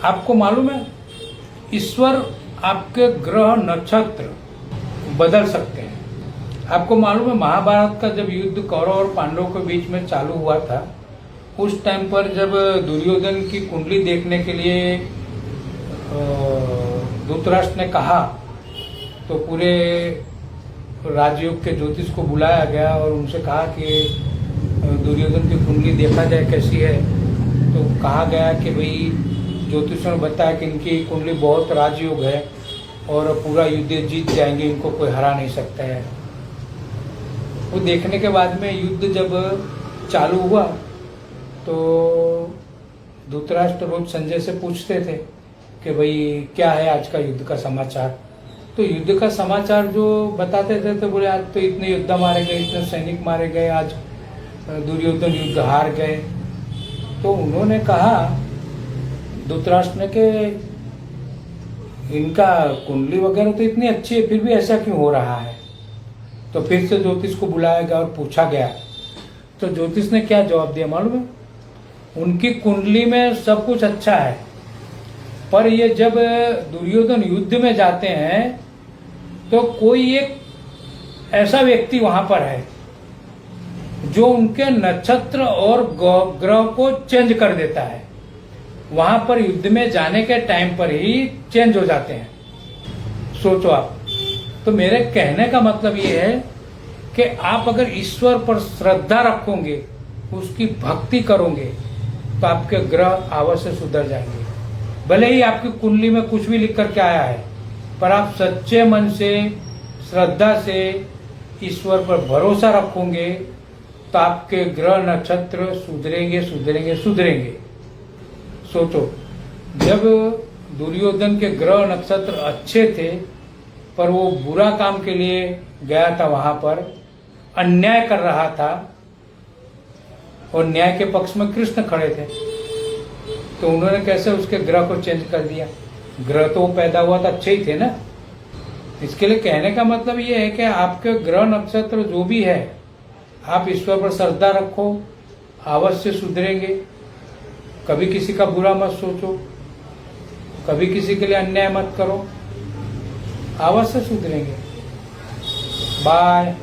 आपको मालूम है ईश्वर आपके ग्रह नक्षत्र बदल सकते हैं। आपको मालूम है महाभारत का जब युद्ध कौरव और पांडवों के बीच में चालू हुआ था, उस टाइम पर जब दुर्योधन की कुंडली देखने के लिए धृतराष्ट्र ने कहा तो पूरे राजयोग के ज्योतिष को बुलाया गया और उनसे कहा कि दुर्योधन की कुंडली देखा जाए कैसी है। तो कहा गया कि भाई ज्योतिषों ने बताया कि इनकी कुंडली बहुत राजयोग है और पूरा युद्ध जीत जाएंगे, इनको कोई हरा नहीं सकता है। वो देखने के बाद में युद्ध जब चालू हुआ तो धृतराष्ट्र रोज संजय से पूछते थे कि भाई क्या है आज का युद्ध का समाचार। तो युद्ध का समाचार जो बताते थे तो बोले आज तो इतने योद्धा मारे गए, इतने सैनिक मारे गए, आज दुर्योधन युद्ध हार गए। तो उन्होंने कहा धृतराष्ट्र ने कि इनका कुंडली वगैरह तो इतनी अच्छी है, फिर भी ऐसा क्यों हो रहा है। तो फिर से ज्योतिष को बुलाया गया और पूछा गया। तो ज्योतिष ने क्या जवाब दिया मालूम है? उनकी कुंडली में सब कुछ अच्छा है, पर ये जब दुर्योधन युद्ध में जाते हैं तो कोई एक ऐसा व्यक्ति वहां पर है जो उनके नक्षत्र और ग्रह को चेंज कर देता है। वहां पर युद्ध में जाने के टाइम पर ही चेंज हो जाते हैं। सोचो आप। तो मेरे कहने का मतलब ये है कि आप अगर ईश्वर पर श्रद्धा रखोगे, उसकी भक्ति करोगे, तो आपके ग्रह अवश्य सुधर जाएंगे। भले ही आपकी कुंडली में कुछ भी लिख करके आया है, पर आप सच्चे मन से श्रद्धा से ईश्वर पर भरोसा रखोगे तो आपके ग्रह नक्षत्र सुधरेंगे सुधरेंगे सुधरेंगे। सोचो, जब दुर्योधन के ग्रह नक्षत्र अच्छे थे पर वो बुरा काम के लिए गया था, वहां पर अन्याय कर रहा था और न्याय के पक्ष में कृष्ण खड़े थे, तो उन्होंने कैसे उसके ग्रह को चेंज कर दिया। ग्रह तो पैदा हुआ था अच्छे ही थे ना। इसके लिए कहने का मतलब ये है कि आपके ग्रह नक्षत्र जो भी है, आप ईश्वर पर श्रद्धा रखो, अवश्य सुधरेंगे। कभी किसी का बुरा मत सोचो, कभी किसी के लिए अन्याय मत करो, अवश्य सुधरेंगे। बाय।